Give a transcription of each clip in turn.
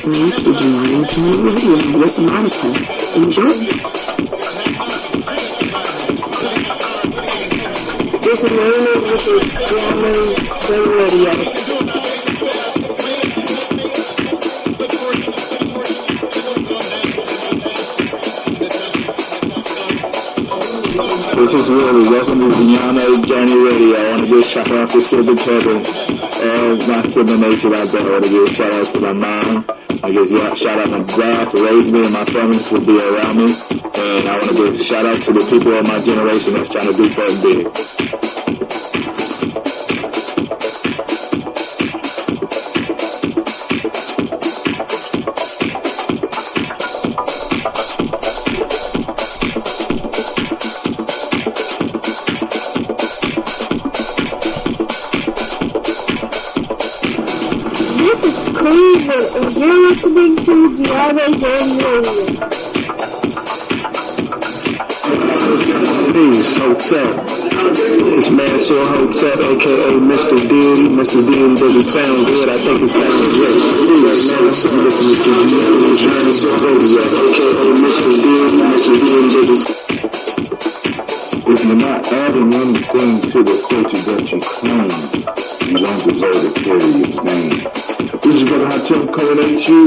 listening to Gye-Nyame Radio with Monica. Enjoy. This is Raymond with Gye-Nyame Radio. This is Willie. Welcome to Gye-Nyame Journey Radio. I want to give a shout out to Silver Kevin and my Silver Nation out there. I want to give a shout out to my mom. I give a shout out to my dad for raising me and my family for being around me. And I want to give a shout out to the people of my generation that's trying to do something big. Peace, Hotel. This man saw Hotel, aka Mr. Deity. Mr. Deity doesn't sound good. I think it sounds great. Peace, man. I'm listening to you. aka Mr. Deity. Mr. Deity doesn't. If you're not adding anything to the culture that you claim, you don't deserve to carry its name. This is Brother Hatem coming at you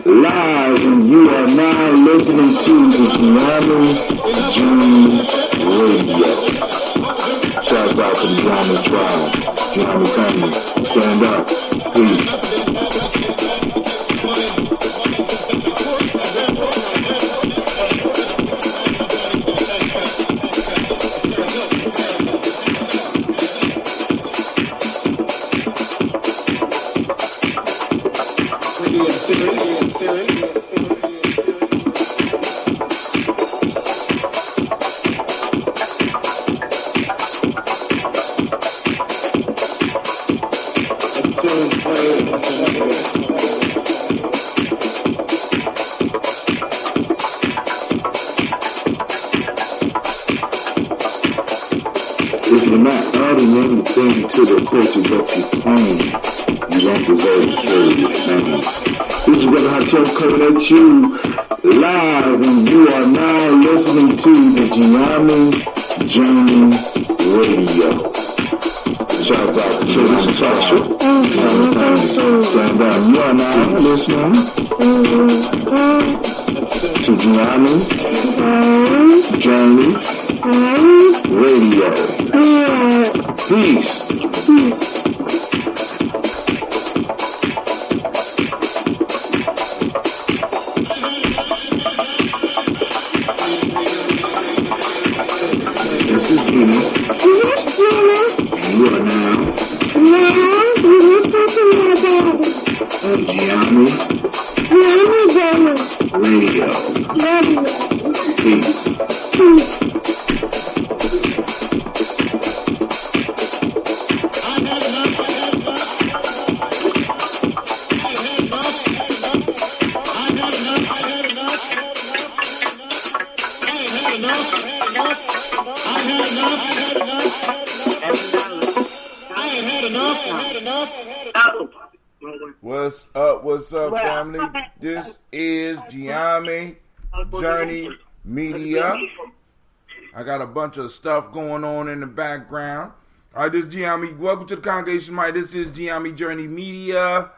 live, and you are now listening to the Gye-Nyame Radio. Shout out to the Gye-Nyame tribe, Gye-Nyame family. Stand up, please. If you're not adding anything to the culture that you claim, you don't deserve to carry its name. This is Brother Hatem coming at you live, and you are now listening to the Gye-Nyame Journey Radio. Shout out to Gye-Nyame Tasha. Stand down. You are now listening to Gye-Nyame Journey Radio. Peace. This is Gye. Yes, Gye-Nyame. And you are now Now you listen to my daddy. on Gye-Nyame Radio. Radio. Peace. Peace. What's up, family? This is Gye-Nyame Journey Media. I got a bunch of stuff going on in the background. All right, this is Gye-Nyame. Welcome to the congregation, Mike. This is Gye-Nyame Journey Media.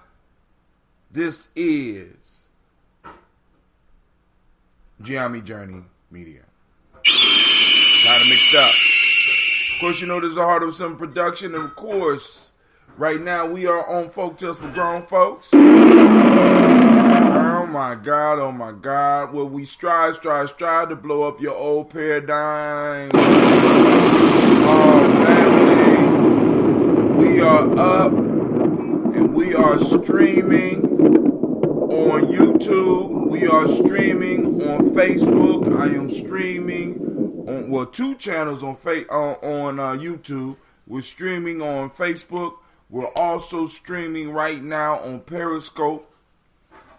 This is Gye-Nyame Journey Media. Kind of mixed up. Of course, you know this is a Heart of Some production, and of course, right now we are on Folktales for Grown Folks. Oh my God, oh my God. Well, we strive to blow up your old paradigm. Oh, family. We are up and we are streaming on YouTube. We are streaming on Facebook. I am streaming on, well, 2 channels on YouTube. We're streaming on Facebook. We're also streaming right now on Periscope.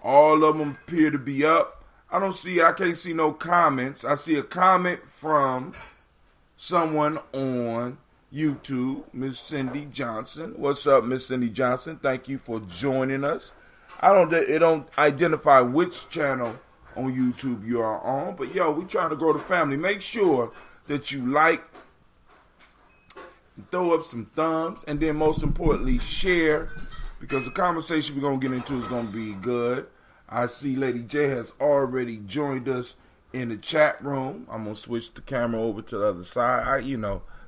All of them appear to be up. I can't see no comments. I see a comment from someone on YouTube, Miss Cindy Johnson. What's up, Miss Cindy Johnson? Thank you for joining us. It don't identify which channel on YouTube you are on, but yo, we trying to grow the family. Make sure that you like, throw up some thumbs, and then most importantly, share, because the conversation we're going to get into is going to be good. I see Lady J has already joined us in the chat room. I'm going to switch the camera over to the other side.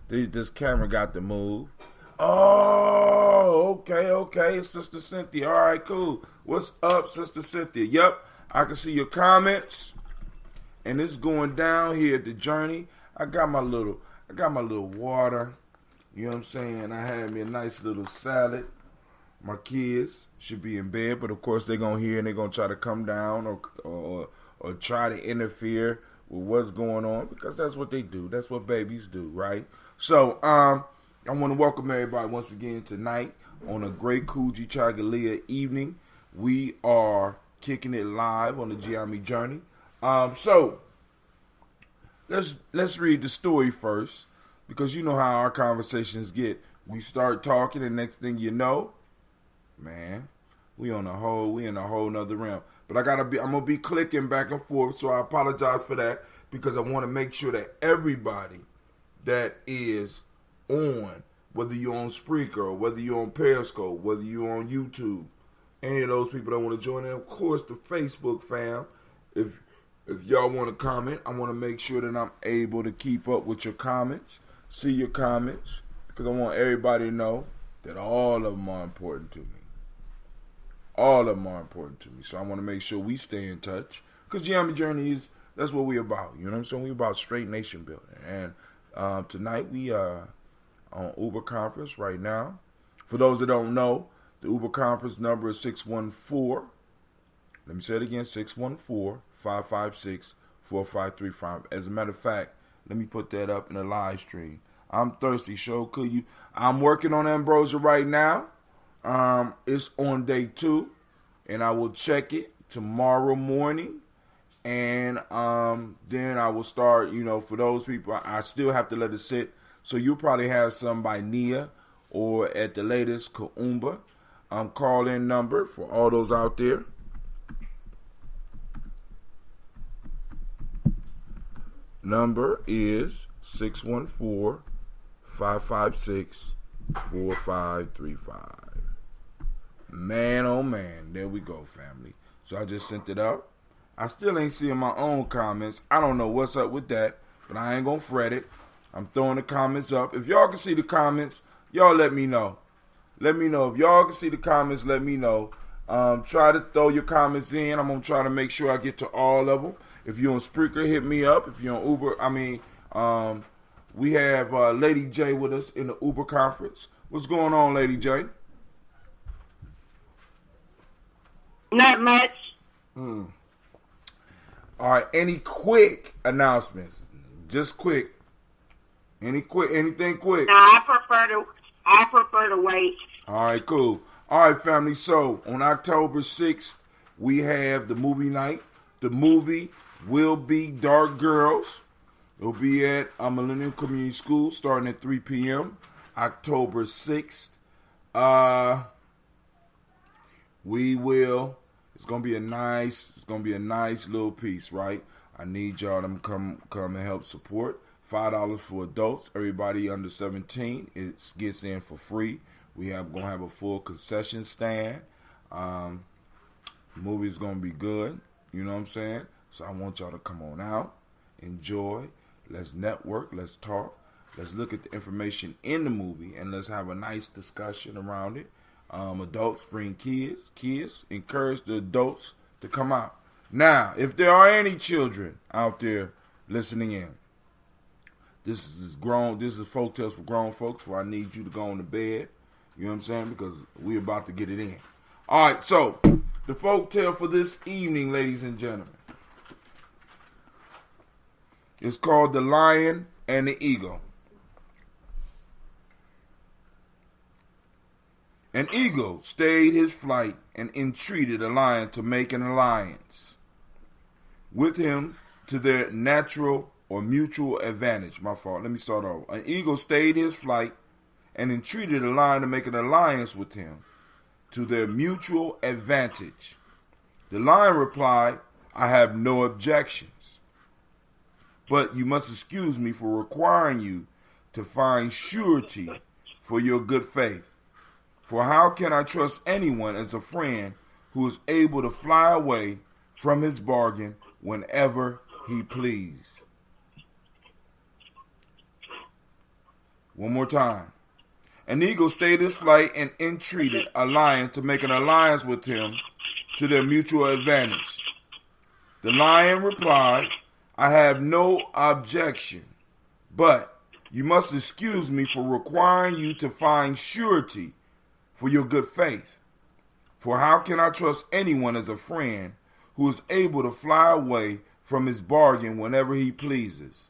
This camera got to move. Oh, okay, Sister Cynthia. All right, cool. What's up, Sister Cynthia? Yep, I can see your comments, and it's going down here at the journey. I got my little water. You know what I'm saying? I had me a nice little salad. My kids should be in bed, but of course they're going to hear and they're going to try to come down or try to interfere with what's going on, because that's what they do. That's what babies do, right? So, I want to welcome everybody once again tonight on a great Coogee Chagalia evening. We are kicking it live on the Gye-Nyame Journey. So, let's read the story first, because you know how our conversations get. We start talking, and next thing you know, man, we in a whole nother realm. But I'm gonna be clicking back and forth, so I apologize for that, because I want to make sure that everybody that is on, whether you're on Spreaker, whether you're on Periscope, whether you're on YouTube, any of those people that want to join in, of course, the Facebook fam, if y'all want to comment, I want to make sure that I'm able to keep up with your comments, see your comments, because I want everybody to know that all of them are important to me. All of them are important to me. So I want to make sure we stay in touch, because Gye-Nyame Journey that's what we about. You know what I'm saying? We about straight nation building. And tonight we are on Uber Conference right now. For those that don't know, the Uber Conference number is 614. Let me say it again, 614-556-4535. As a matter of fact, let me put that up in a live stream. I'm thirsty, show. I'm working on Ambrosia right now. It's on day 2, and I will check it tomorrow morning. And then I will start, for those people, I still have to let it sit. So you'll probably have some by Nia, or at the latest, Kaumba. Call-in number for all those out there. Number is 614-556-4535. Man, oh man, there we go, family. So I just sent it up. I still ain't seeing my own comments. I don't know what's up with that, but I ain't gonna fret it. I'm throwing the comments up. If y'all can see the comments, y'all let me know. Let me know. If y'all can see the comments, let me know. Try to throw your comments in. I'm going to try to make sure I get to all of them. If you're on Spreaker, hit me up. If you're on Uber, we have Lady J with us in the Uber conference. What's going on, Lady J? Not much. All right. Any quick announcements? Just quick. Anything quick? No, I prefer to wait. All right, cool. All right, family. So on October 6th, we have the movie night. The movie will be Dark Girls. It'll be at Millennium Community School starting at 3 p.m. October 6th. It's gonna be a nice little piece, right? I need y'all to come and help support. $5 for adults. Everybody under 17 gets in for free. Gonna have a full concession stand. The movie's gonna be good. You know what I'm saying? So I want y'all to come on out, enjoy. Let's network. Let's talk. Let's look at the information in the movie and let's have a nice discussion around it. Adults bring kids. Kids encourage the adults to come out. Now, if there are any children out there listening in, this is Folktales for grown folks, where I need you to go on to bed. You know what I'm saying? Because we're about to get it in. All right, so the folktale for this evening, ladies and gentlemen, is called The Lion and the Eagle. An eagle stayed his flight and entreated a lion to make an alliance with him to their natural or mutual advantage. My fault. Let me start over. An eagle stayed his flight and entreated a lion to make an alliance with him to their mutual advantage. The lion replied, I have no objections, but you must excuse me for requiring you to find surety for your good faith. For how can I trust anyone as a friend who is able to fly away from his bargain whenever he please? One more time. An eagle stayed his flight and entreated a lion to make an alliance with him to their mutual advantage. The lion replied, I have no objection, but you must excuse me for requiring you to find surety for your good faith. For how can I trust anyone as a friend who is able to fly away from his bargain whenever he pleases?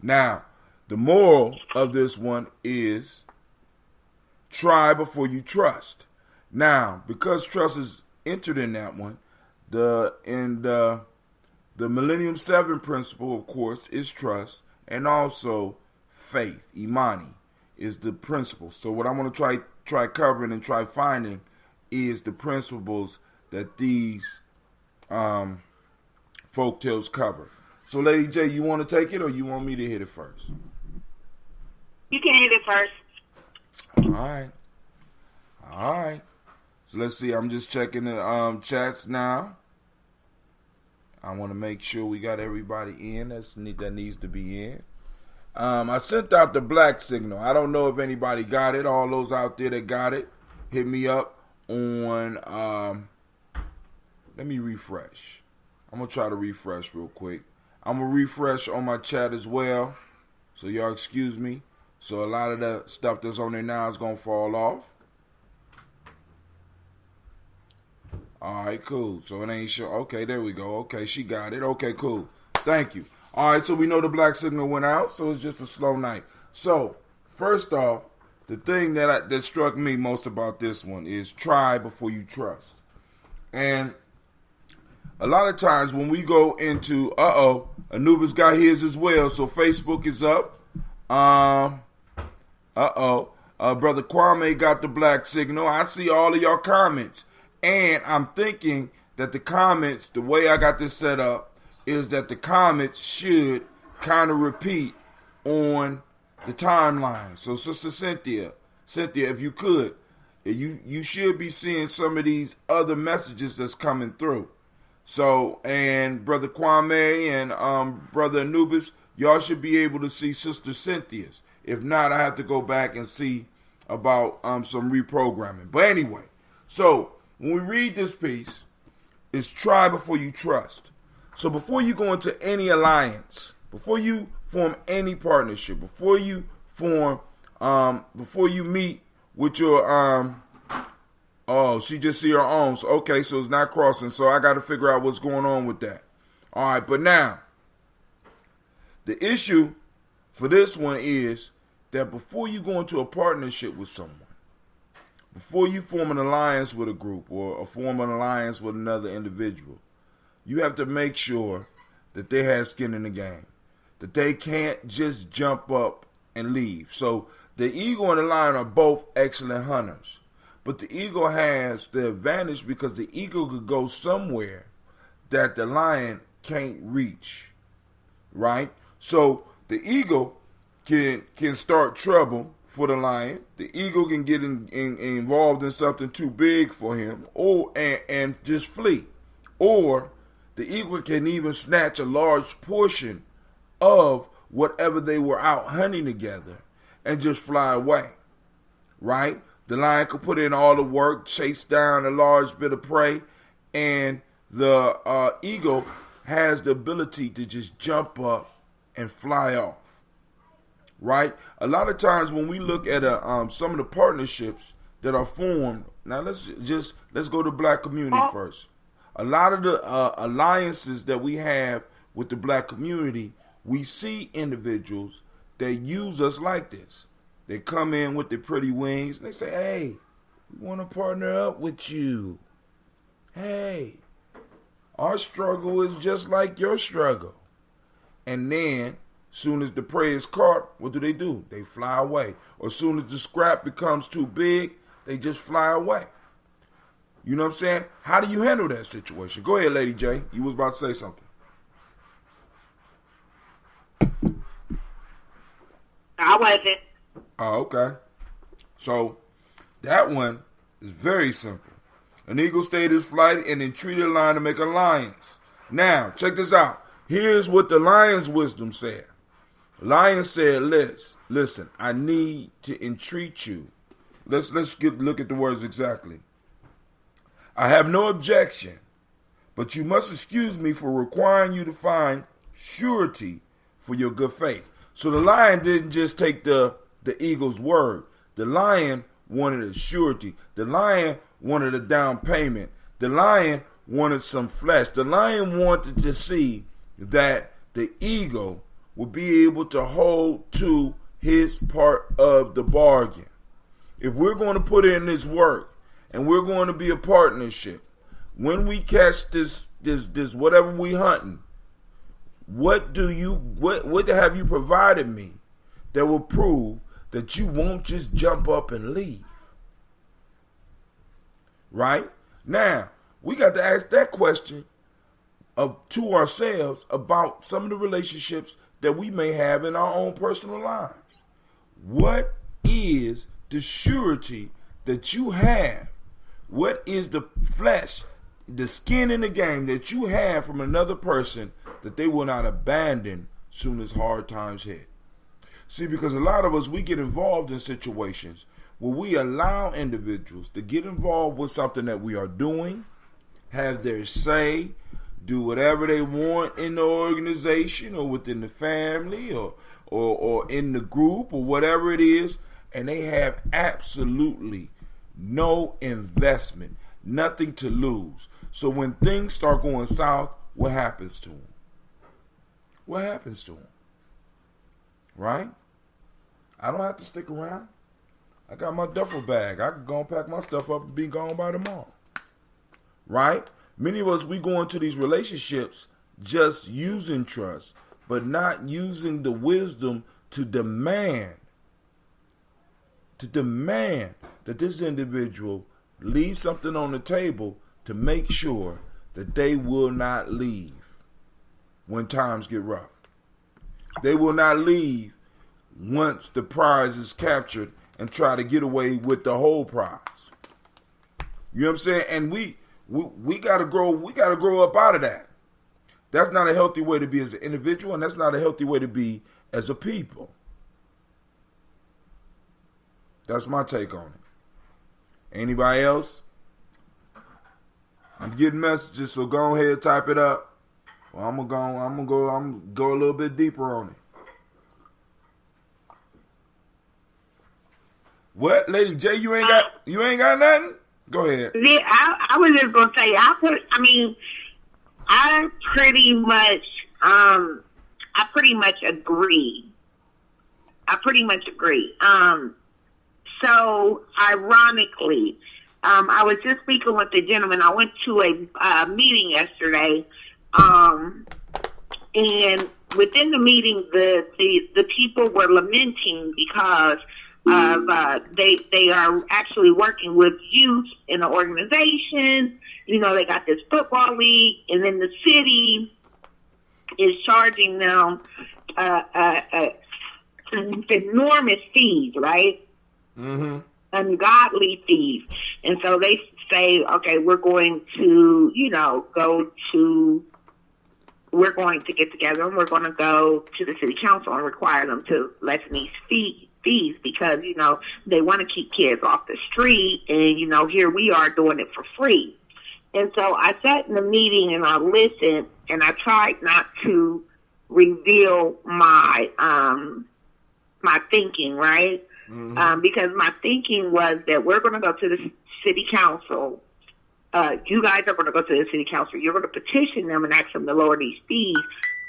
Now, the moral of this one is try before you trust. Now, because trust is entered in that one, the Millennium 7 principle, of course, is trust, and also faith, Imani, is the principle. So what I want to try covering and try finding is the principles that these folktales cover. So, Lady J, you want to take it or you want me to hit it first? You can hit it first. All right. So let's see. I'm just checking the chats now. I want to make sure we got everybody in that needs to be in. I sent out the black signal. I don't know if anybody got it. All those out there that got it, hit me up on. Let me refresh. I'm going to try to refresh real quick. I'm going to refresh on my chat as well. So y'all excuse me. So a lot of the stuff that's on there now is going to fall off. All right, cool. So it ain't sure. Okay, there we go. Okay, she got it. Okay, cool. Thank you. All right, so we know the black signal went out, so it's just a slow night. So, first off, the thing that struck me most about this one is try before you trust. And a lot of times when we go into, Anubis got his as well, so Facebook is up. Brother Kwame got the black signal. I see all of y'all comments. And I'm thinking that the comments, the way I got this set up, is that the comments should kind of repeat on the timeline. So, Sister Cynthia, if you could, you should be seeing some of these other messages that's coming through. So, and Brother Kwame and Brother Anubis, y'all should be able to see Sister Cynthia's. If not, I have to go back and see about some reprogramming. But anyway, so when we read this piece, it's try before you trust. So before you go into any alliance, before you form any partnership, before you meet with your oh, she just see her own. So okay, so it's not crossing. So I got to figure out what's going on with that. All right, but now the issue for this one is that before you go into a partnership with someone, before you form an alliance with a group or form an alliance with another individual, you have to make sure that they have skin in the game, that they can't just jump up and leave. So the eagle and the lion are both excellent hunters, but the eagle has the advantage because the eagle could go somewhere that the lion can't reach, right? So the eagle can start trouble for the lion. The eagle can get involved in something too big for him, and just flee. Or the eagle can even snatch a large portion of whatever they were out hunting together and just fly away, right? The lion could put in all the work, chase down a large bit of prey, and the eagle has the ability to just jump up and fly off, right? A lot of times when we look at some of the partnerships that are formed, now let's go to black community first. A lot of the alliances that we have with the black community, we see individuals that use us like this. They come in with their pretty wings and they say, hey, we want to partner up with you. Hey, our struggle is just like your struggle. And then, soon as the prey is caught, what do? They fly away. Or soon as the scrap becomes too big, they just fly away. You know what I'm saying? How do you handle that situation? Go ahead, Lady J. You was about to say something. I wasn't. Oh, okay. So, that one is very simple. An eagle stayed his flight and entreated a lion to make an alliance. Now, check this out. Here's what the lion's wisdom said. The lion said, listen, I need to entreat you. Let's look at the words exactly. I have no objection, but you must excuse me for requiring you to find surety for your good faith. So the lion didn't just take the eagle's word. The lion wanted a surety. The lion wanted a down payment. The lion wanted some flesh. The lion wanted to see that the eagle would be able to hold to his part of the bargain. If we're going to put in this work and we're going to be a partnership, when we catch this whatever we hunting, what have you provided me that will prove that you won't just jump up and leave? Right? Now, we got to ask that question to ourselves about some of the relationships that we may have in our own personal lives. What is the surety that you have? What is the flesh, the skin in the game that you have from another person that they will not abandon soon as hard times hit? See, because a lot of us, we get involved in situations where we allow individuals to get involved with something that we are doing, have their say, do whatever they want in the organization or within the family or in the group or whatever it is, and they have absolutely no investment, nothing to lose. So when things start going south, what happens to them? What happens to them? Right? I don't have to stick around. I got my duffel bag. I can go and pack my stuff up and be gone by tomorrow. Right? Many of us, we go into these relationships just using trust, but not using the wisdom to demand that this individual leave something on the table to make sure that they will not leave when times get rough. They will not leave once the prize is captured and try to get away with the whole prize. You know what I'm saying? And we gotta grow up out of that. That's not a healthy way to be as an individual, and that's not a healthy way to be as a people. That's my take on it. Anybody else? I'm getting messages, so go ahead, type it up. Well, I'm gonna go a little bit deeper on it. What, Lady J? You ain't got nothing? Go ahead. Yeah, I was just gonna say, I pretty much agree. So ironically, I was just speaking with the gentleman. I went to a meeting yesterday, and within the meeting, the people were lamenting because they are actually working with youth in the organization. You know, they got this football league, and then the city is charging them enormous fees, right? Mm-hmm. Ungodly fees. And so they say, okay, we're going to get together and we're going to go to the city council and require them to lessen these fees because, you know, they want to keep kids off the street and, you know, here we are doing it for free. And so I sat in the meeting and I listened and I tried not to reveal my my thinking, right? Mm-hmm. Because my thinking was that we're going to go to the city council. You guys are going to go to the city council. You're going to petition them and ask them to lower these fees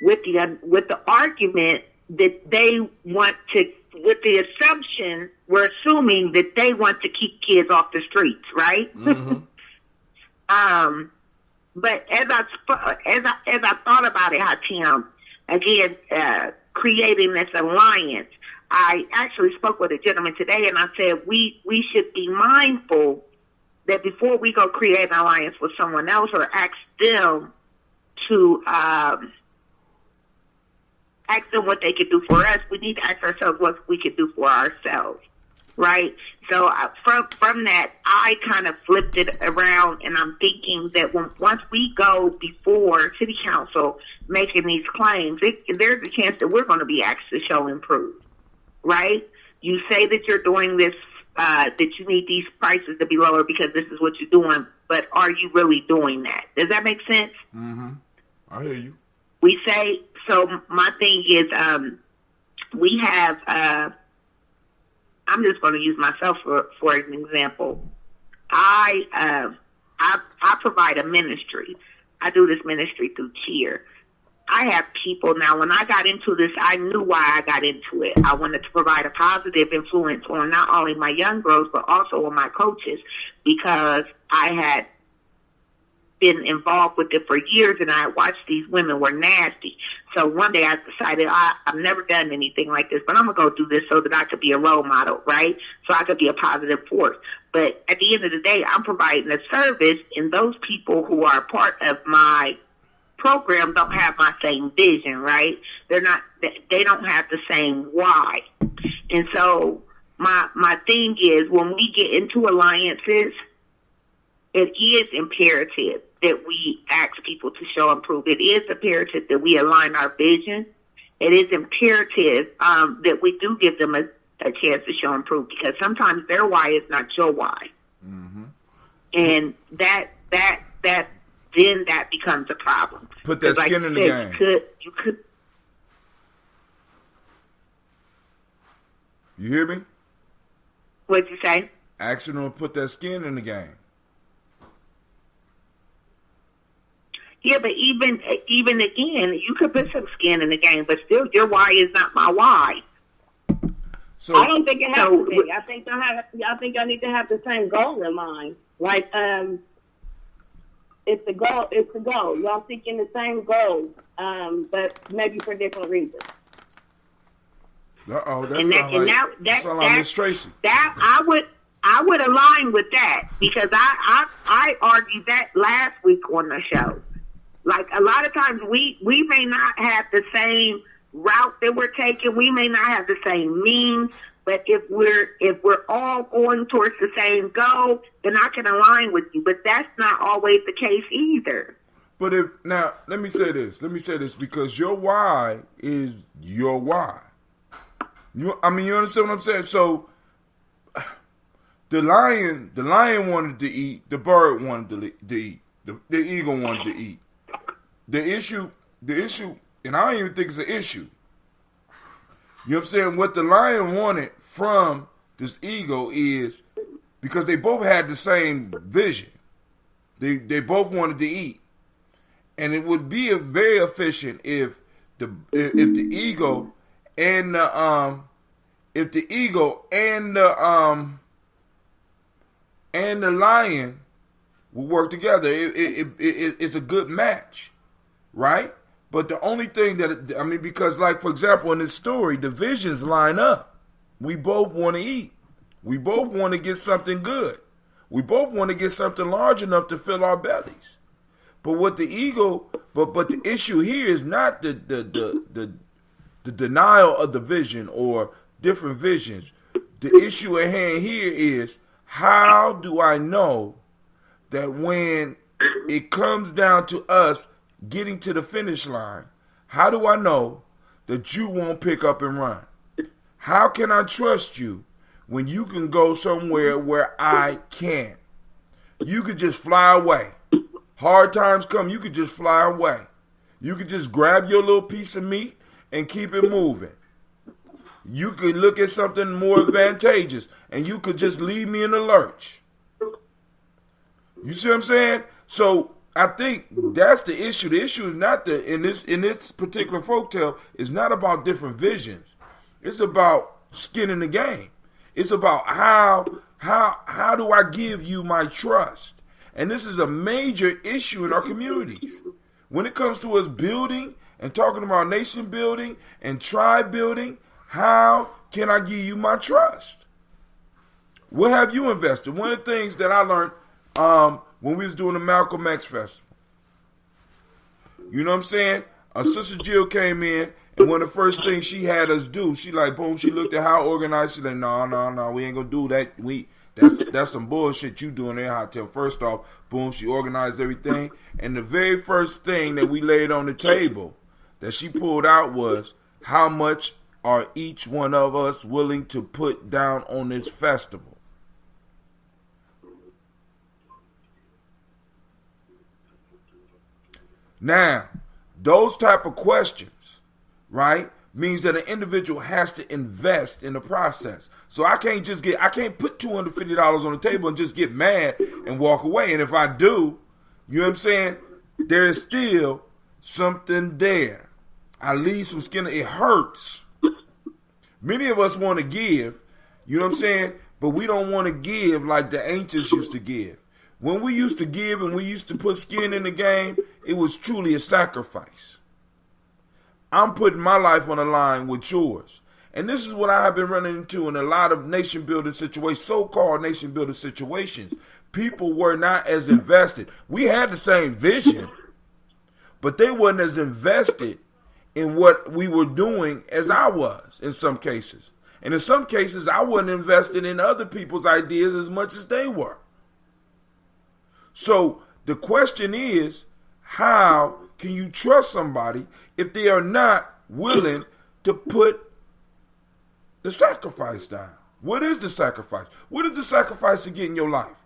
with the argument that they want to, with the assumption, we're assuming that they want to keep kids off the streets, right? Mm-hmm. But as I thought about it, Hatim, again, creating this alliance, I actually spoke with a gentleman today, and I said we should be mindful that before we go create an alliance with someone else or ask them what they could do for us, we need to ask ourselves what we could do for ourselves, right? So from that, I kind of flipped it around, and I'm thinking that once we go before city council making these claims, there's a chance that we're going to be asked to show and prove, right? You say that you're doing this, that you need these prices to be lower because this is what you're doing, but are you really doing that? Does that make sense? Mm-hmm. I hear you. We say, so my thing is, we have, I'm just going to use myself for an example. I provide a ministry. I do this ministry through Cheer. I have people now, when I got into this, I knew why I got into it. I wanted to provide a positive influence on not only my young girls, but also on my coaches, because I had been involved with it for years and I watched these women were nasty. So one day I decided I've never done anything like this, but I'm going to go do this so that I could be a role model, right? So I could be a positive force. But at the end of the day, I'm providing a service, and those people who are part of my program don't have my same vision, right? They don't have the same why. And so my thing is, when we get into alliances, it is imperative that we ask people to show and prove. It is imperative that we align our vision. It is imperative that we do give them a chance to show and prove, because sometimes their why is not your why. Mm-hmm. And then that becomes a problem. Put that skin in the game. You could. You hear me? What'd you say? Action them to put that skin in the game. Yeah, but even again, you could put some skin in the game, but still, your why is not my why. So I don't think it has to be. I think I need to have the same goal in mind. Like, it's the goal. It's the goal. Y'all seeking the same goal, but maybe for different reasons. Uh-oh, that's like Miss Tracy. That I would align with that, because I argued that last week on the show. Like, a lot of times we may not have the same route that we're taking. We may not have the same means, but if we're all going towards the same goal, then I can align with you. But that's not always the case either. But now let me say this, because your why is your why. You understand what I'm saying? So The lion wanted to eat. The bird wanted to eat. The eagle wanted to eat. The issue, and I don't even think it's an issue. You know what I'm saying? What the lion wanted from this eagle is, because they both had the same vision. They both wanted to eat. And it would be very efficient if the eagle and the lion will work together. It's a good match, right? But the only thing because like, for example, in this story, the visions line up. We both want to eat. We both want to get something good. We both want to get something large enough to fill our bellies. But what the issue here is not the denial of the vision or different visions. The issue at hand here is, how do I know that when it comes down to us getting to the finish line, how do I know that you won't pick up and run? How can I trust you when you can go somewhere where I can't? You could just fly away. Hard times come, you could just fly away. You could just grab your little piece of meat and keep it moving. You could look at something more advantageous and you could just leave me in the lurch. You see what I'm saying? So I think that's the issue. The issue is not in this particular folktale, it's not about different visions. It's about skin in the game. It's about how do I give you my trust? And this is a major issue in our communities. When it comes to us building and talking about nation building and tribe building, how can I give you my trust? What have you invested? One of the things that I learned when we was doing the Malcolm X Festival, you know what I'm saying? Sister Jill came in, and one of the first things she had us do, she looked at how organized. She like, no, we ain't gonna do that. That's some bullshit you doing there, Hotel. First off, boom, she organized everything, and the very first thing that we laid on the table that she pulled out was, how much are each one of us willing to put down on this festival? Now, those type of questions, right, means that an individual has to invest in the process. So I can't put $250 on the table and just get mad and walk away. And if I do, you know what I'm saying, there is still something there. I leave some skin. It hurts. Many of us want to give, you know what I'm saying, but we don't want to give like the ancients used to give. When we used to give and we used to put skin in the game, it was truly a sacrifice. I'm putting my life on the line with yours. And this is what I have been running into in a lot of nation building situations, so-called nation building situations. People were not as invested. We had the same vision, but they weren't as invested in what we were doing as I was in some cases. And in some cases, I wasn't invested in other people's ideas as much as they were. So the question is, how can you trust somebody if they are not willing to put the sacrifice down? What is the sacrifice? What is the sacrifice to get in your life?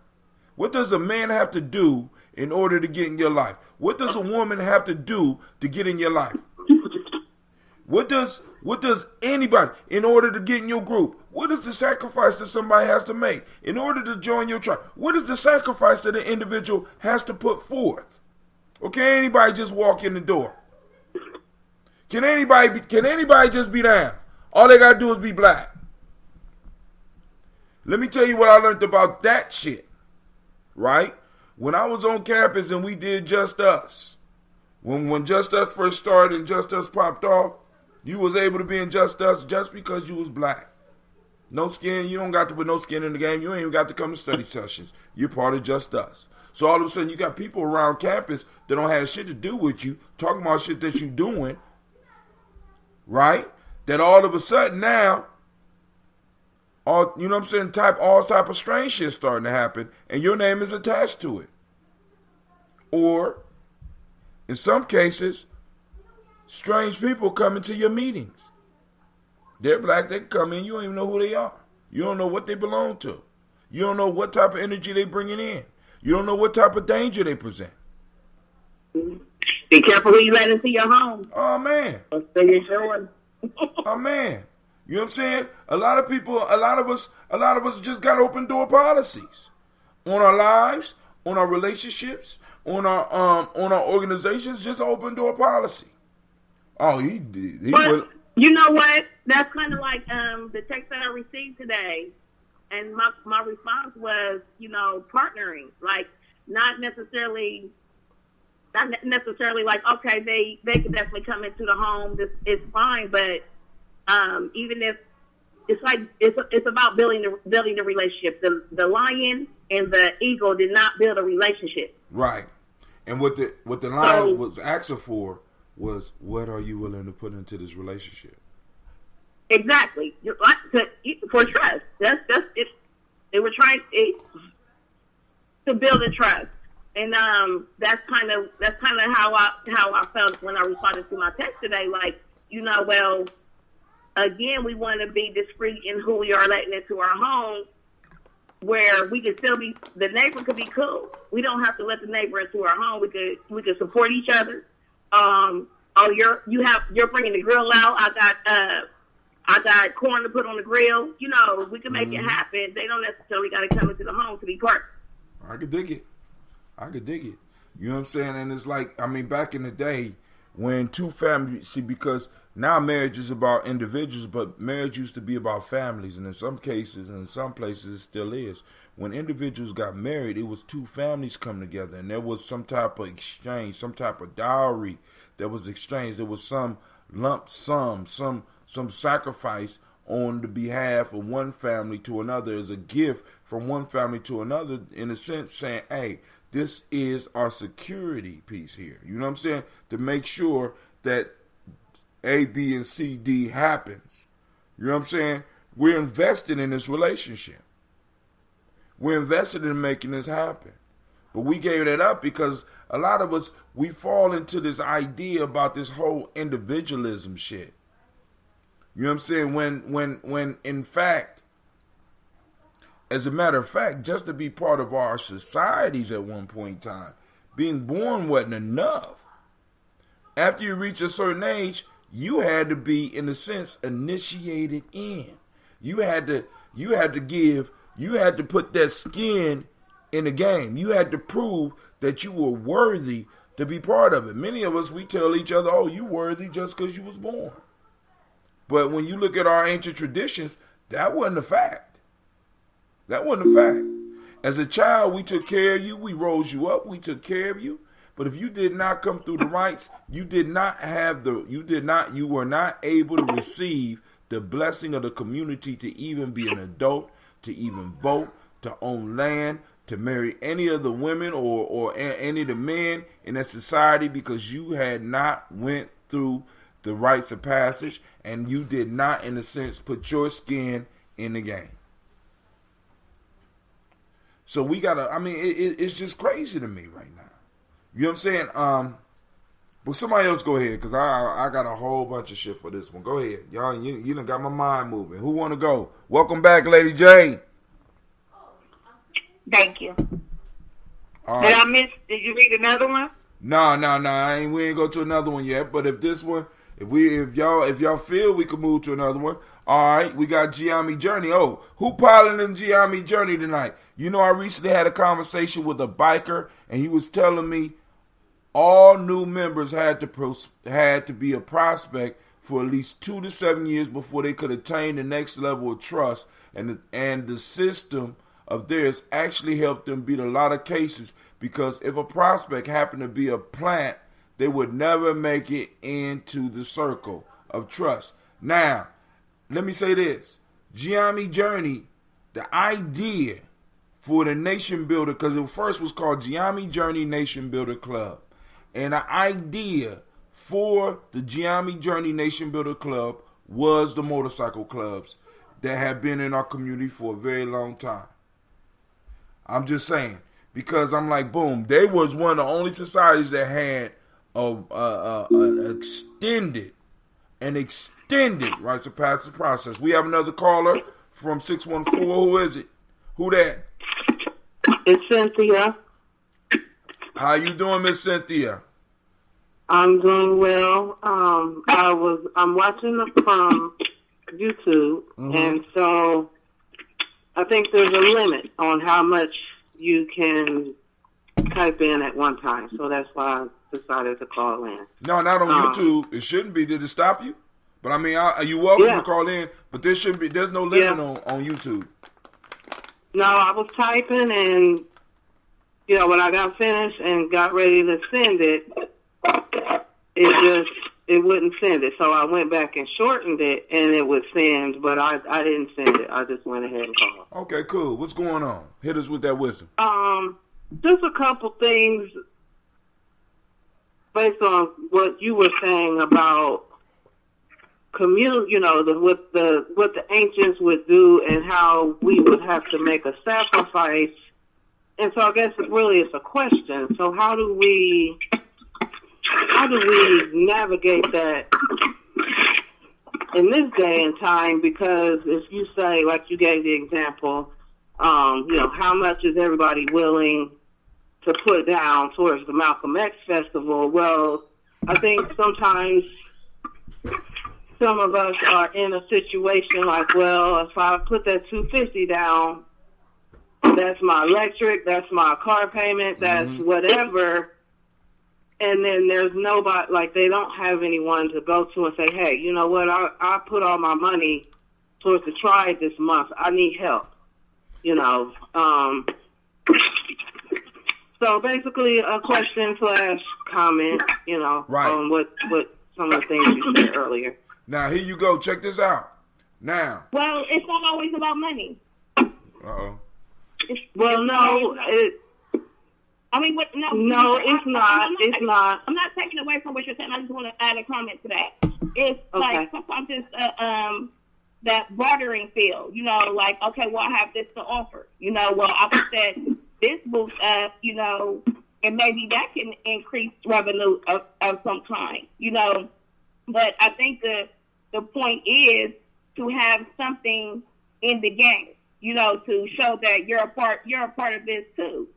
What does a man have to do in order to get in your life? What does a woman have to do to get in your life? What does anybody, in order to get in your group, what is the sacrifice that somebody has to make in order to join your tribe? What is the sacrifice that an individual has to put forth? Or can anybody just walk in the door? Can anybody just be down? All they gotta do is be black. Let me tell you what I learned about that shit, right? When I was on campus and we did Just Us, when Just Us first started and Just Us popped off, you was able to be in Just Us just because you was black. No skin, you don't got to put no skin in the game. You ain't even got to come to study sessions. You're part of Just Us. So all of a sudden you got people around campus that don't have shit to do with you, talking about shit that you doing, right? That all of a sudden now, all, you know what I'm saying, all type of strange shit starting to happen, and your name is attached to it. Or, in some cases, strange people come into your meetings. They're black, they come in, you don't even know who they are. You don't know what they belong to. You don't know what type of energy they bringing in. You don't know what type of danger they present. Be careful who you let into your home. Oh man. So you're showing. Oh man. You know what I'm saying? A lot of us just got open door policies on our lives, on our relationships, on our organizations. Just open door policy. Oh, he did. You know what? That's kind of like the text that I received today, and my response was, partnering, like not necessarily like, okay, they can definitely come into the home. This is fine, but even if it's like it's about building the relationship. The lion and the eagle did not build a relationship. Right. And what the lion was asking for was, what are you willing to put into this relationship? Exactly. For trust. That's it. They were trying to build a trust. And that's kind of how I felt when I responded to my text today. Like, well, again, we want to be discreet in who we are letting into our home, where we could still be, the neighbor could be cool. We don't have to let the neighbor into our home. We could support each other. You're bringing the grill out. I got corn to put on the grill. We can make it happen. They don't necessarily got to come into the home to be part. I could dig it. You know what I'm saying? And it's like, back in the day when two families, because now marriage is about individuals, but marriage used to be about families. And in some cases, and in some places, it still is. When individuals got married, it was two families come together, and there was some type of exchange, some type of dowry that was exchanged. There was some lump sum, some sacrifice on the behalf of one family to another as a gift from one family to another, in a sense saying, hey, this is our security piece here. You know what I'm saying? To make sure that A, B, and C, D happens. You know what I'm saying? We're invested in this relationship. We're invested in making this happen. But we gave that up because a lot of us, we fall into this idea about this whole individualism shit. You know what I'm saying? When in fact, as a matter of fact, just to be part of our societies at one point in time, being born wasn't enough. After you reach a certain age, you had to be, in a sense, initiated in. You had to put that skin in the game. You had to prove that you were worthy to be part of it. Many of us, we tell each other, oh, you worthy just because you was born. But when you look at our ancient traditions, that wasn't a fact. That wasn't a fact. As a child, we took care of you. We rose you up. We took care of you. But if you did not come through the rites, you were not able to receive the blessing of the community to even be an adult, to even vote, to own land, to marry any of the women or any of the men in that society, because you had not went through the rites of passage, and you did not, in a sense, put your skin in the game. So we gotta, it's just crazy to me right now. You know what I'm saying? But somebody else go ahead, because I got a whole bunch of shit for this one. Go ahead. Y'all, you done got my mind moving. Who want to go? Welcome back, Lady J. Thank you. All right. Did you read another one? No. We ain't go to another one yet. But if this one, if y'all feel we could move to another one, all right. We got Gye-Nyame Journey. Oh, who piloting Gye-Nyame Journey tonight? I recently had a conversation with a biker, and he was telling me all new members had to be a prospect for at least 2 to 7 years before they could attain the next level of trust, and the system of theirs actually helped them beat a lot of cases, because if a prospect happened to be a plant, they would never make it into the circle of trust. Now, let me say this. Gye-Nyame Journey, the idea for the Nation Builder, because it first was called Gye-Nyame Journey Nation Builder Club. And the idea for the Gye-Nyame Journey Nation Builder Club was the motorcycle clubs that have been in our community for a very long time. I'm just saying, because I'm like, boom, they was one of the only societies that had an extended rites of passage process. We have another caller from 614. Who is it? Who that? It's Cynthia. How you doing, Miss Cynthia? I'm doing well. I'm watching it from YouTube, and so I think there's a limit on how much you can type in at one time. So that's why I decided to call in. No, not on YouTube. It shouldn't be. Did it stop you? But I mean, you welcome to call in, but there shouldn't be. There's no limit on YouTube. No, I was typing, and when I got finished and got ready to send it, it wouldn't send it. So I went back and shortened it, and it would send, but I didn't send it. I just went ahead and called. Okay, cool. What's going on? Hit us with that wisdom. Just a couple things based on what you were saying about what the ancients would do and how we would have to make a sacrifice. And so I guess it's a question. So how do we navigate that in this day and time? Because if you say, like you gave the example, how much is everybody willing to put down towards the Malcolm X festival? Well, I think sometimes some of us are in a situation like, well, if I put that $250 down, that's my electric, that's my car payment, that's whatever. And then there's nobody, like they don't have anyone to go to and say, hey, you know what, I put all my money towards the tribe this month. I need help. So basically a question / comment, right, on what some of the things you said earlier. Now, here you go. Check this out. Now. Well, it's not always about money. Uh-oh. Well, no. No, it's not. It's not. I'm not taking away from what you're saying. I just want to add a comment to that. It's like sometimes it's that bartering field. Like, okay, well, I have this to offer. Well, I can set this booth up, and maybe that can increase revenue of some kind, But I think the point is to have something in the game, to show that you're a part of this too.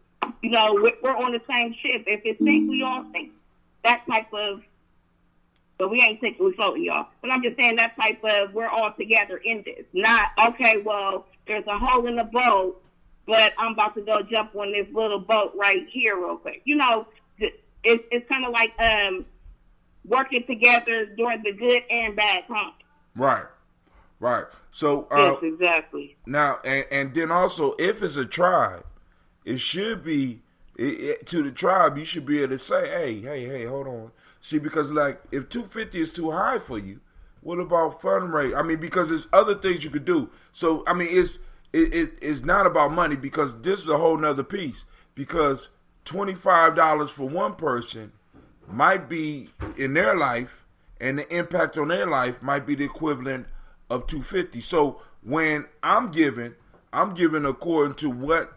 We're on the same ship. If it's sink, we all sink. That type of, but we ain't sinking, we floating, y'all. But I'm just saying that type of, we're all together in this. Not, okay, well, there's a hole in the boat, but I'm about to go jump on this little boat right here real quick. It's kind of like working together during the good and bad times. Right. So yes, exactly. Now, and then also, if it's a tribe, it should be to the tribe. You should be able to say, "Hey, hold on." See, because like if $250 is too high for you, what about fundraising? I mean, because there's other things you could do. So I mean, it's not about money, because this is a whole nother piece. Because $25 for one person might be in their life, and the impact on their life might be the equivalent of $250. So when I'm giving according to what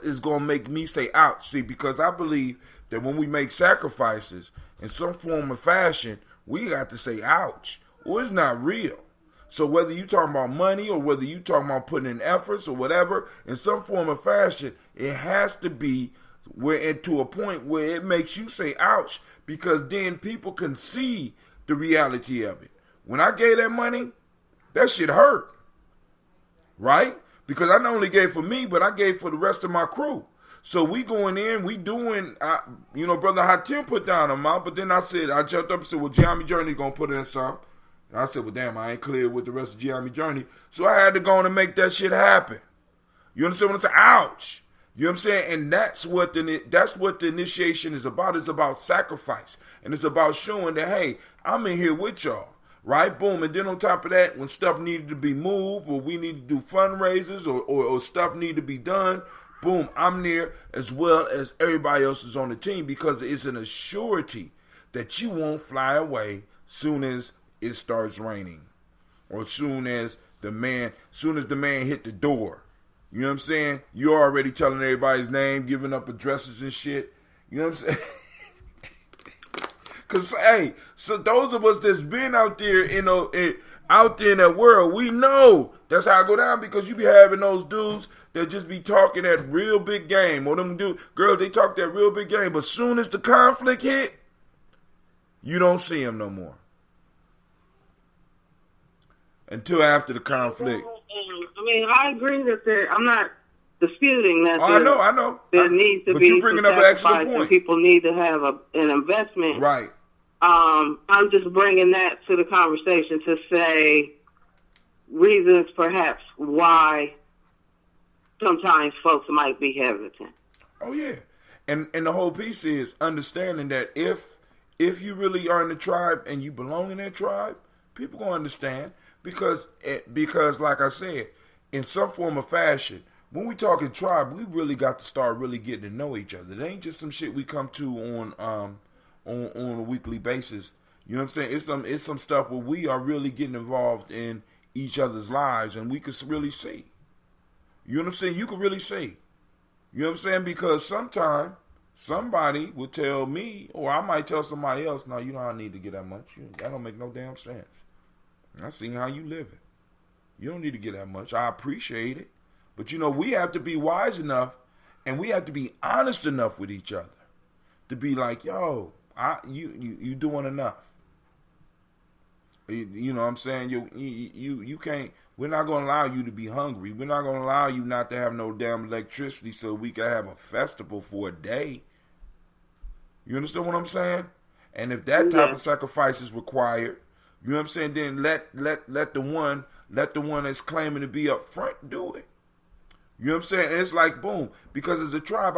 is going to make me say ouch. See, because I believe that when we make sacrifices in some form or fashion, we got to say ouch, or it's not real. So whether you talking about money or whether you talking about putting in efforts or whatever, in some form or fashion, it has to be to a point where it makes you say ouch, because then people can see the reality of it. When I gave that money, that shit hurt, right? Because I not only gave for me, but I gave for the rest of my crew. So we going in, we doing, Brother Hatim put down a amount, but then I jumped up and said, well, Gye-Nyame Journey going to put in some. And I said, well, damn, I ain't clear with the rest of Gye-Nyame Journey. So I had to go on and make that shit happen. You understand what I'm saying? Ouch. You know what I'm saying? And that's what the initiation is about. It's about sacrifice. And it's about showing that, hey, I'm in here with y'all. Right? Boom. And then on top of that, when stuff needed to be moved, or we need to do fundraisers, or stuff need to be done, boom, I'm there, as well as everybody else is on the team, because it's an assurity that you won't fly away soon as it starts raining, or soon as the man hit the door. You know what I'm saying? You're already telling everybody's name, giving up addresses and shit. You know what I'm saying? Because, hey, so those of us that's been out there, out there in that world, we know that's how it go down, because you be having those dudes that just be talking that real big game, or them girls, they talk that real big game, but soon as the conflict hit, you don't see them no more. Until after the conflict. I mean, I agree that I'm not disputing that. I know. There needs to but be you bringing some up an excellent sacrifice, point. and people need to have an investment. Right. I'm just bringing that to the conversation to say reasons perhaps why sometimes folks might be hesitant. Oh yeah, and the whole piece is understanding that if you really are in the tribe and you belong in that tribe, people gonna understand, because like I said, in some form or fashion, when we talking tribe, we really got to start really getting to know each other. It ain't just some shit we come to on a weekly basis. You know what I'm saying? It's some stuff where we are really getting involved in each other's lives, and we can really see. You know what I'm saying? You can really see. You know what I'm saying? Because sometimes somebody will tell me, or I might tell somebody else, no, you don't need to get that much. That don't make no damn sense. I seen how you living. You don't need to get that much. I appreciate it. But, we have to be wise enough, and we have to be honest enough with each other to be like, yo, you doing enough. You know what I'm saying? You can't, we're not going to allow you to be hungry. We're not going to allow you not to have no damn electricity so we can have a festival for a day. You understand what I'm saying? And if that type of sacrifice is required, you know what I'm saying, then let the one that's claiming to be up front do it. You know what I'm saying? And it's like, boom, because as a tribe,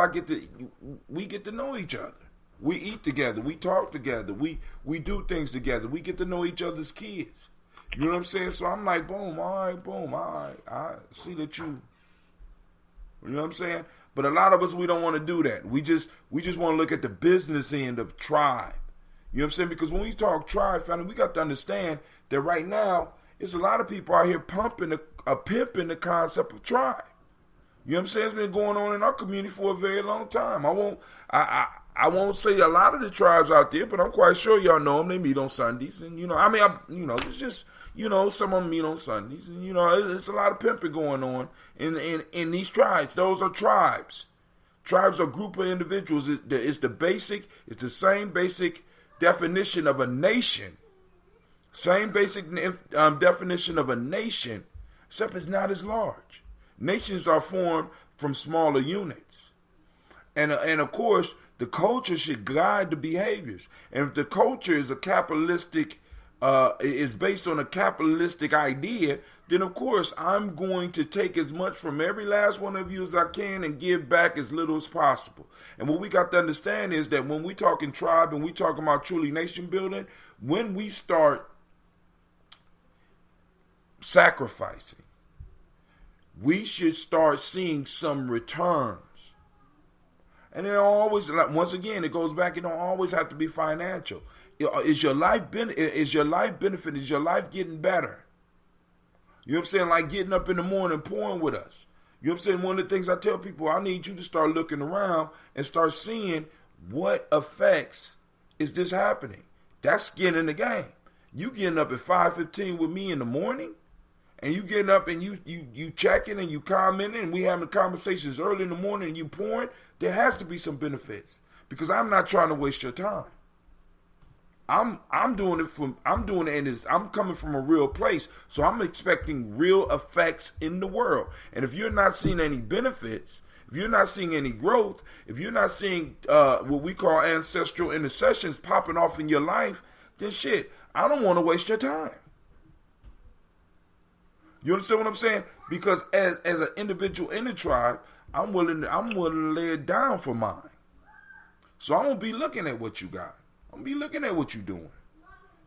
we get to know each other. We eat together. We talk together. We do things together. We get to know each other's kids. You know what I'm saying? So I'm like, boom, all right. I see that you know what I'm saying? But a lot of us, we don't want to do that. We just want to look at the business end of tribe. You know what I'm saying? Because when we talk tribe, family, we got to understand that right now, there's a lot of people out here pimping the concept of tribe. You know what I'm saying? It's been going on in our community for a very long time. I won't say a lot of the tribes out there, but I'm quite sure y'all know them. They meet on Sundays, and it's just, some of them meet on Sundays, and it's a lot of pimping going on in these tribes. Those are tribes. Tribes are a group of individuals. It's the same basic definition of a nation. Same basic definition of a nation, except it's not as large. Nations are formed from smaller units. And of course, the culture should guide the behaviors. And if the culture is is based on a capitalistic idea, then of course I'm going to take as much from every last one of you as I can and give back as little as possible. And what we got to understand is that when we talking tribe and we talking about truly nation building, when we start sacrificing, we should start seeing some returns. And it always, once again, it goes back. It don't always have to be financial. Is your life benefit? Is your life getting better? You know what I'm saying? Like getting up in the morning, pouring with us. You know what I'm saying? One of the things I tell people, I need you to start looking around and start seeing what effects is this happening. That's skin in the game. You getting up at 5:15 with me in the morning, and you getting up and you checking and you commenting, and we having conversations early in the morning and you pouring. There has to be some benefits, because I'm not trying to waste your time. I'm doing it and I'm coming from a real place, so I'm expecting real effects in the world. And if you're not seeing any benefits, if you're not seeing any growth, if you're not seeing what we call ancestral intercessions popping off in your life, then shit, I don't want to waste your time. You understand what I'm saying? Because as an individual in the tribe, I'm willing to lay it down for mine. So I'm gonna be looking at what you got. I'm gonna be looking at what you're doing,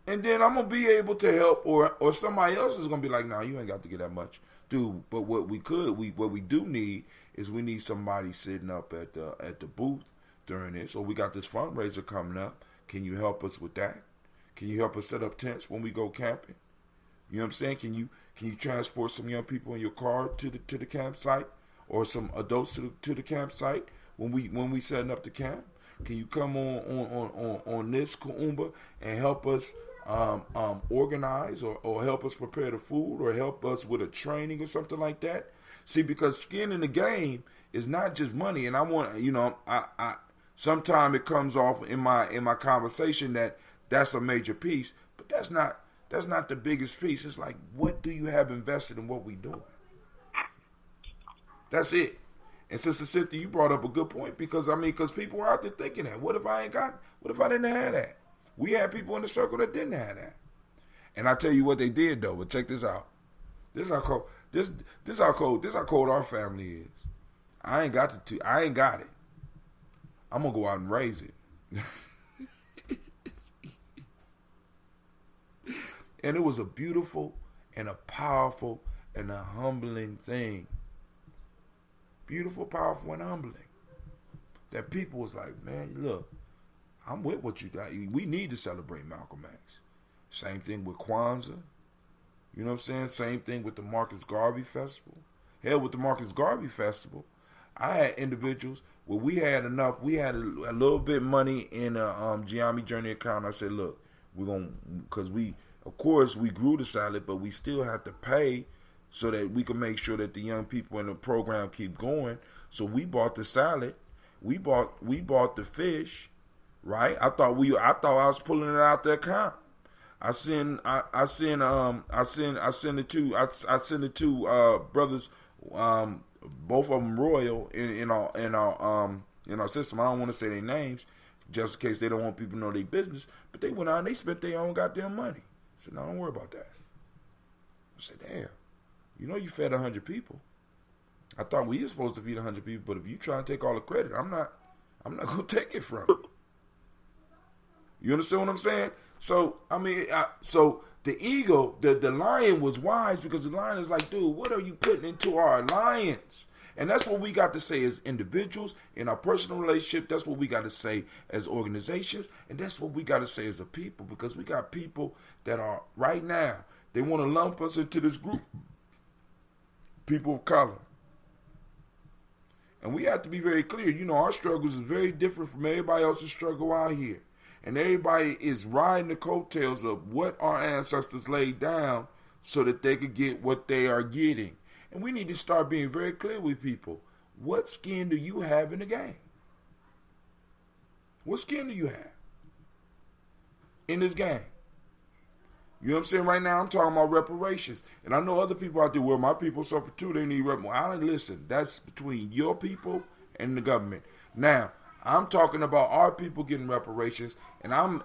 and then I'm gonna be able to help, or somebody else is gonna be like, "No, you ain't got to get that much, dude." But what we do need is we need somebody sitting up at the booth during this. So we got this fundraiser coming up. Can you help us with that? Can you help us set up tents when we go camping? You know what I'm saying? Can you transport some young people in your car to the campsite, or some adults to the campsite when we setting up the camp? Can you come on this Kuumba and help us organize or help us prepare the food or help us with a training or something like that. See, because skin in the game is not just money, and I want, you know, I sometimes it comes off in my conversation that that's a major piece, but that's not the biggest piece. It's like, what do you have invested in what we doing? That's it. And Sister Cynthia, you brought up a good point because people are out there thinking that. What if I didn't have that? We had people in the circle that didn't have that. And I tell you what they did though, but check this out. This is how cold our family is. I ain't got it. I'm gonna go out and raise it. And it was a beautiful and a powerful and a humbling thing. Beautiful, powerful, and humbling. That people was like, man, look, I'm with what you got. We need to celebrate Malcolm X. Same thing with Kwanzaa. You know what I'm saying? Same thing with the Marcus Garvey Festival. Hell, with the Marcus Garvey Festival, I had individuals where we had a little bit money in a Gye-Nyame Journey account. I said, look, because of course, we grew the salad, but we still have to pay so that we can make sure that the young people in the program keep going. So we bought the salad, we bought the fish, right? I thought I was pulling it out the account. I send the two brothers, both of them royal in our system. I don't want to say their names just in case they don't want people to know their business. But they went out and they spent their own goddamn money. I said, no, don't worry about that. I said, damn, you know you fed 100 people. I thought we were supposed to feed 100 people, but if you try to take all the credit, I'm not gonna take it from you. You understand what I'm saying? So so the ego, the lion was wise because the lion is like, dude, what are you putting into our alliance? And that's what we got to say as individuals in our personal relationship. That's what we got to say as organizations. And that's what we got to say as a people, because we got people that are right now, they want to lump us into this group. People of color. And we have to be very clear. You know, our struggles is very different from everybody else's struggle out here. And everybody is riding the coattails of what our ancestors laid down so that they could get what they are getting. And we need to start being very clear with people. What skin do you have in the game? What skin do you have in this game? You know what I'm saying? Right now, I'm talking about reparations. And I know other people out there, well, my people suffer too. They need reparations. I don't listen. That's between your people and the government. Now, I'm talking about our people getting reparations, and I'm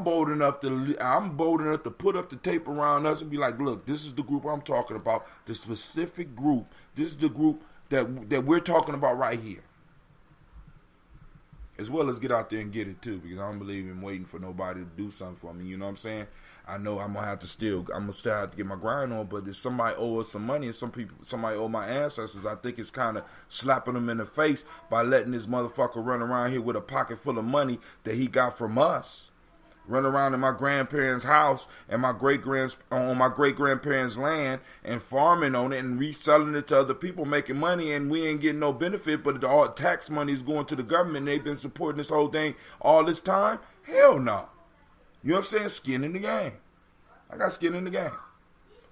bold enough to put up the tape around us and be like, look, this is the group I'm talking about, the specific group. This is the group that we're talking about right here. As well as get out there and get it too, because I don't believe in waiting for nobody to do something for me. You know what I'm saying? I know I'm gonna still have to get my grind on, but if somebody owe us some money and somebody owe my ancestors, I think it's kind of slapping them in the face by letting this motherfucker run around here with a pocket full of money that he got from us. Run around in my grandparents' house and on my great grandparents' land and farming on it and reselling it to other people, making money, and we ain't getting no benefit, but all tax money is going to the government. And they've been supporting this whole thing all this time. Hell no. You know what I'm saying? Skin in the game. I got skin in the game.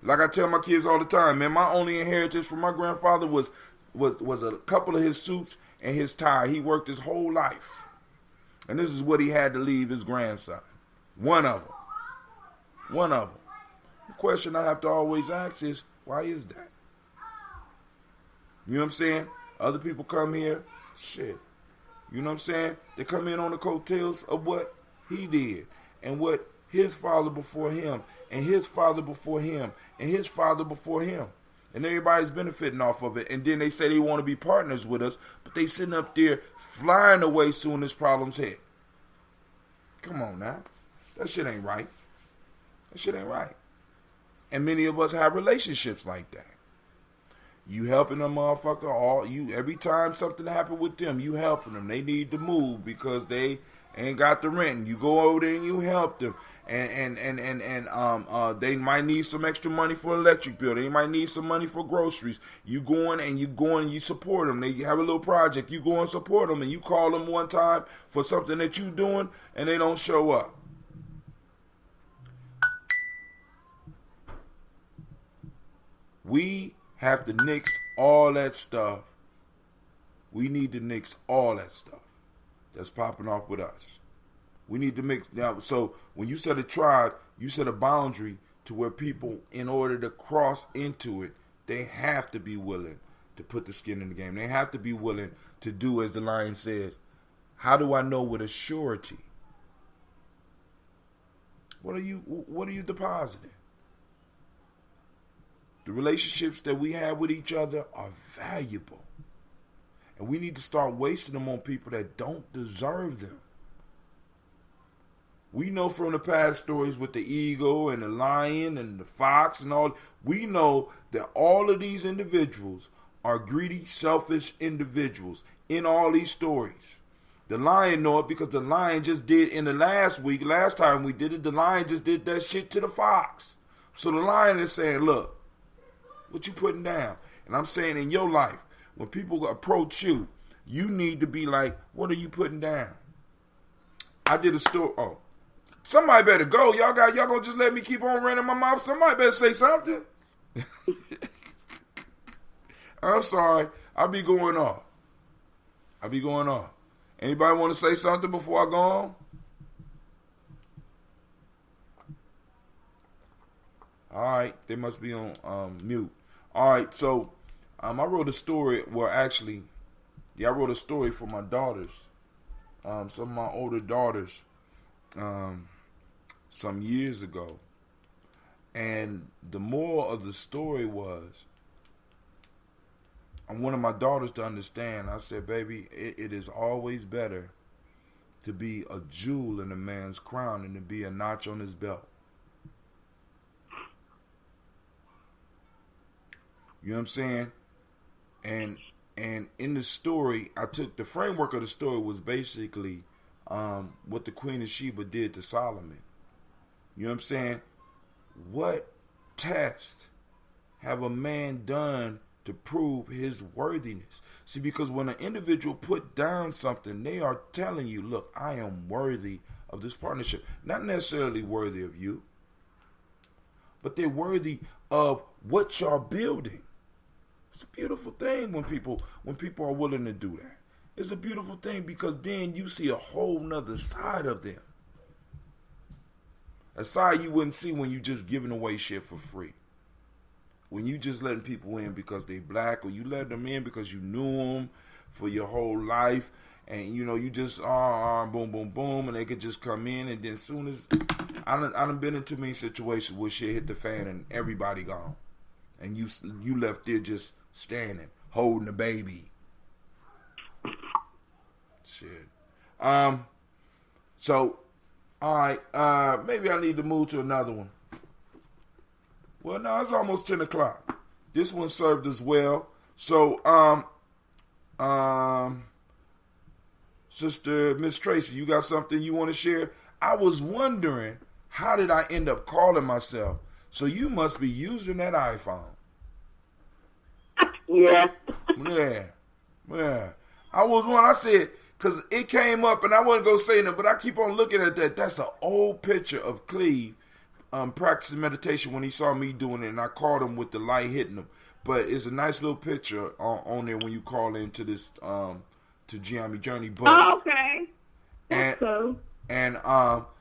Like I tell my kids all the time, man, my only inheritance from my grandfather was a couple of his suits and his tie. He worked his whole life. And this is what he had to leave his grandson. One of them. The question I have to always ask is, why is that? You know what I'm saying? Other people come here, shit. You know what I'm saying? They come in on the coattails of what he did and what his father before him and his father before him and his father before him. And everybody's benefiting off of it. And then they say they want to be partners with us, but they sitting up there flying away soon as problems hit. Come on now. That shit ain't right. And many of us have relationships like that. You helping a motherfucker, every time something happen with them, you helping them. They need to move because they ain't got the rent. You go over there and you help them. And they might need some extra money for electric bill. They might need some money for groceries. You go and you support them. They have a little project. You go and support them, and you call them one time for something that you doing, and they don't show up. We have to nix all that stuff. We need to nix all that stuff that's popping off with us. We need to mix now. So when you set a tribe, you set a boundary to where people, in order to cross into it, they have to be willing to put the skin in the game. They have to be willing to do as the lion says. How do I know with a surety? What are you depositing? The relationships that we have with each other are valuable. And we need to start wasting them on people that don't deserve them. We know from the past stories with the eagle and the lion and the fox and all, we know that all of these individuals are greedy, selfish individuals in all these stories. The lion know it because the lion just did in the last time we did it, the lion just did that shit to the fox. So the lion is saying, look, what you putting down? And I'm saying in your life, when people approach you, you need to be like, what are you putting down? I did a story. Oh, somebody better go. Y'all gonna just let me keep on running my mouth? Somebody better say something. I'm sorry. I'll be going off. Anybody want to say something before I go on? All right. They must be on mute. All right. So I wrote a story. Well, actually, I wrote a story for my daughters. Some of my older daughters some years ago. And the moral of the story was, I wanted my daughters to understand. I said, baby, it is always better to be a jewel in a man's crown than to be a notch on his belt. You know what I'm saying? And in the story, I took the framework of the story was basically what the Queen of Sheba did to Solomon. You know what I'm saying? What test have a man done to prove his worthiness? See, because when an individual put down something, they are telling you, look, I am worthy of this partnership. Not necessarily worthy of you, but they're worthy of what y'all building. It's a beautiful thing when people are willing to do that. It's a beautiful thing because then you see a whole nother side of them. A side you wouldn't see when you just giving away shit for free. When you just letting people in because they black, or you let them in because you knew them for your whole life, and you know you just boom boom boom, and they could just come in, and then as soon as I done been in too many situations where shit hit the fan and everybody gone, and you left there just standing holding the baby. Shit. So, all right. Maybe I need to move to another one. Well, no, it's almost 10 o'clock. This one served as well. So, Sister Miss Tracy, you got something you want to share? I was wondering, how did I end up calling myself? So you must be using that iPhone. Yeah. Yeah. I was one. I said, because it came up and I wasn't going to say nothing, but I keep on looking at that. That's an old picture of Cleve practicing meditation when he saw me doing it, and I called him with the light hitting him. But it's a nice little picture on there when you call into this to Gye-Nyame Journey. But, oh, okay. That's cool. And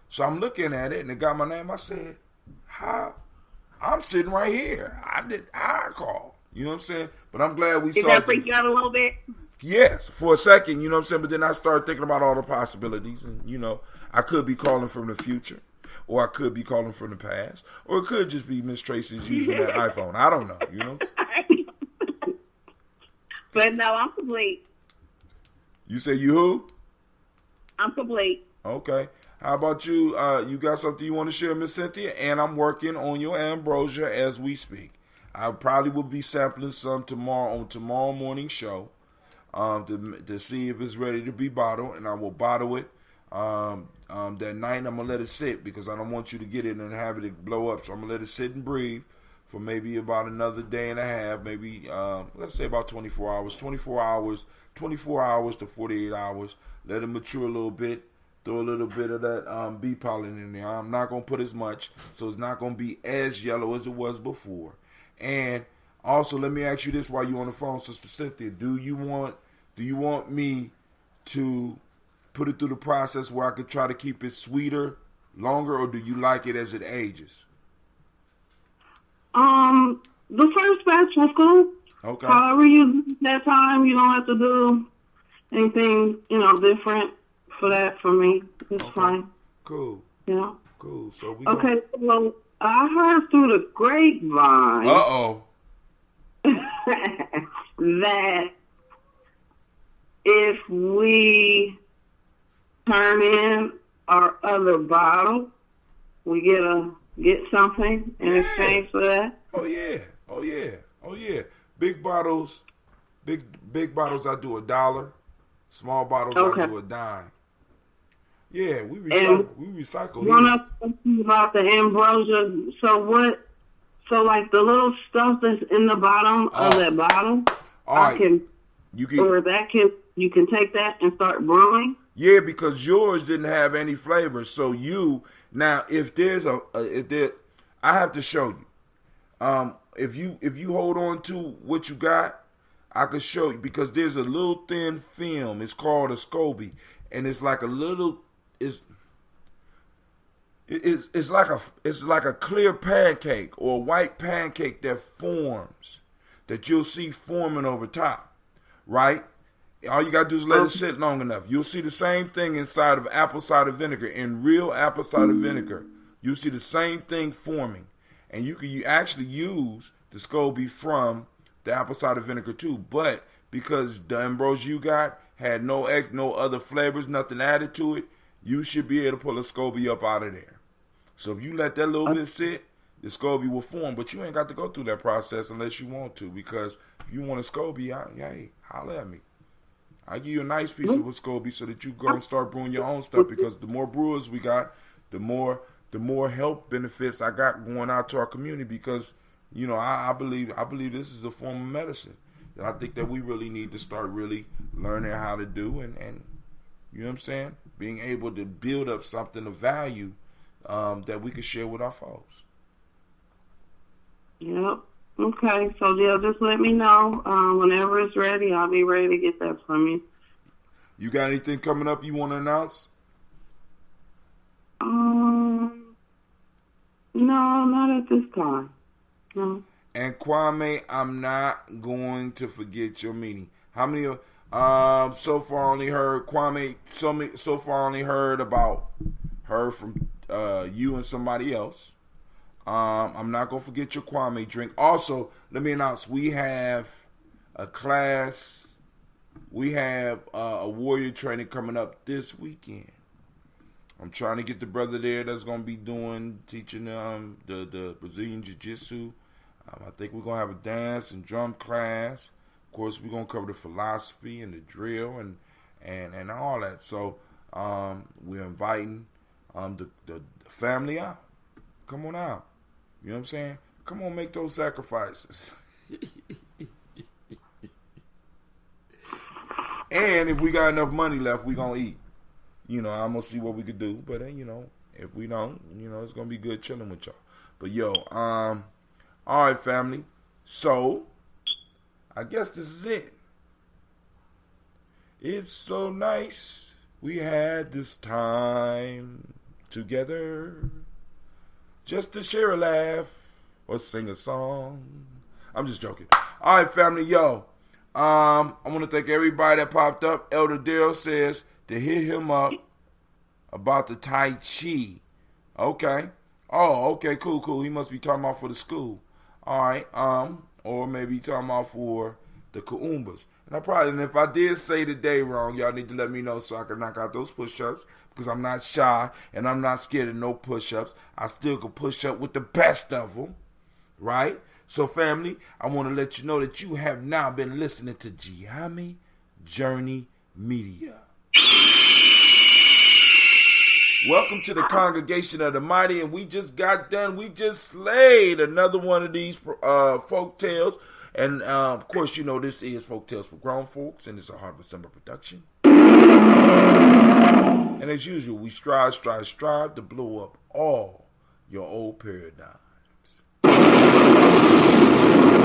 so I'm looking at it, and it got my name. I said, how? I'm sitting right here. I called. You know what I'm saying? But I'm glad we saw. Did that freak you out a little bit? Yes, for a second, you know what I'm saying? But then I started thinking about all the possibilities. And, you know, I could be calling from the future, or I could be calling from the past, or it could just be Miss Tracy's using that iPhone. I don't know, you know? But no, I'm complete. You say you who? I'm complete. Okay. How about you? You got something you want to share, Miss Cynthia? And I'm working on your ambrosia as we speak. I probably will be sampling some tomorrow on tomorrow morning show to see if it's ready to be bottled, and I will bottle it that night. And I'm gonna let it sit because I don't want you to get it and have it blow up. So I'm gonna let it sit and breathe for maybe about another day and a half, maybe let's say about 24 hours. 24 hours to 48 hours. Let it mature a little bit. Throw a little bit of that bee pollen in there. I'm not gonna put as much, so it's not gonna be as yellow as it was before. And Also, let me ask you this while you're on the phone, Sister Cynthia. Do you want me to put it through the process where I could try to keep it sweeter longer, or do you like it as it ages? The first batch was cool. Okay. However you do that time, you don't have to do anything, different for that for me. It's fine. Cool. Yeah. Cool. So we okay, well, I heard through the grapevine that if we turn in our other bottle, we get something in exchange for that. Oh yeah. Big bottles, big bottles. I do $1. Small bottles, I do $0.10. Yeah, we recycle. One about the ambrosia. So like the little stuff that's in the bottom of that bottle, you can take that and start brewing. Yeah, because yours didn't have any flavor. So I have to show you. If you hold on to what you got, I could show you, because there's a little thin film. It's called a SCOBY, and it's like a little. It's like a clear pancake or a white pancake that you'll see forming over top, right? All you gotta do is let it sit long enough. You'll see the same thing inside of apple cider vinegar. In real apple cider vinegar, you'll see the same thing forming, and you actually use the SCOBY from the apple cider vinegar too. But because the ambrosia you got had no egg, no other flavors, nothing added to it, you should be able to pull a SCOBY up out of there. So if you let that little bit sit, the SCOBY will form. But you ain't got to go through that process unless you want to, because if you want a SCOBY, hey, holler at me. I'll give you a nice piece of a SCOBY so that you go and start brewing your own stuff, because the more brewers we got, the more health benefits I got going out to our community, because, I believe this is a form of medicine that I think that we really need to start really learning how to do, and you know what I'm saying? Being able to build up something of value that we can share with our folks. Yep. Okay. So, just let me know whenever it's ready. I'll be ready to get that from you. You got anything coming up you want to announce? No, not at this time. No. And Kwame, I'm not going to forget your meeting. How many of so far only heard Kwame? So far only heard about her from you and somebody else. I'm not gonna forget your Kwame drink. Also, let me announce we have a class. We have a warrior training coming up this weekend. I'm trying to get the brother there that's gonna be teaching the Brazilian Jiu-Jitsu. I think we're gonna have a dance and drum class. Of course, we're gonna cover the philosophy and the drill and all that. So we're inviting the family out. Come on out. You know what I'm saying? Come on, make those sacrifices. And if we got enough money left, we gonna eat. I'm gonna see what we could do. But if we don't, it's gonna be good chilling with y'all. But all right, family. So I guess this is it. It's so nice we had this time together, just to share a laugh or sing a song. I'm just joking. All right, family, I want to thank everybody that popped up. Elder Darrell says to hit him up about the Tai Chi. Okay. Oh, okay, cool. He must be talking about for the school. All right. Or maybe talking about for the Kuumbas. And if I did say the day wrong, y'all need to let me know so I can knock out those push-ups, because I'm not shy and I'm not scared of no push-ups. I still can push up with the best of them, right? So, family, I want to let you know that you have now been listening to Gye-Nyame Journey Media. Welcome to the congregation of the mighty, and we just got done. We just slayed another one of these folk tales. And, of course, this is Folktales for Grown Folks, and it's a Heart of December production. And as usual, we strive to blow up all your old paradigms.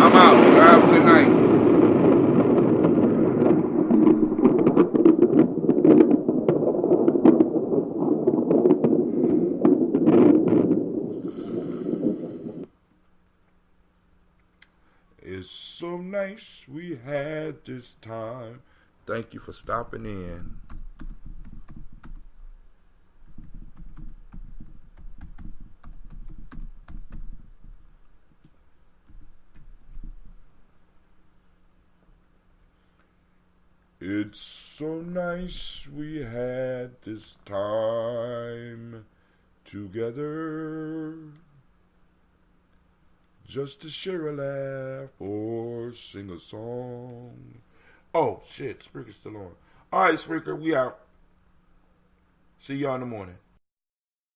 I'm out. Good night. It's so nice we had this time. Thank you for stopping in. It's so nice we had this time together. Just to share a laugh or sing a song. Oh, shit. Spreaker's still on. All right, Spreaker, we out. See y'all in the morning.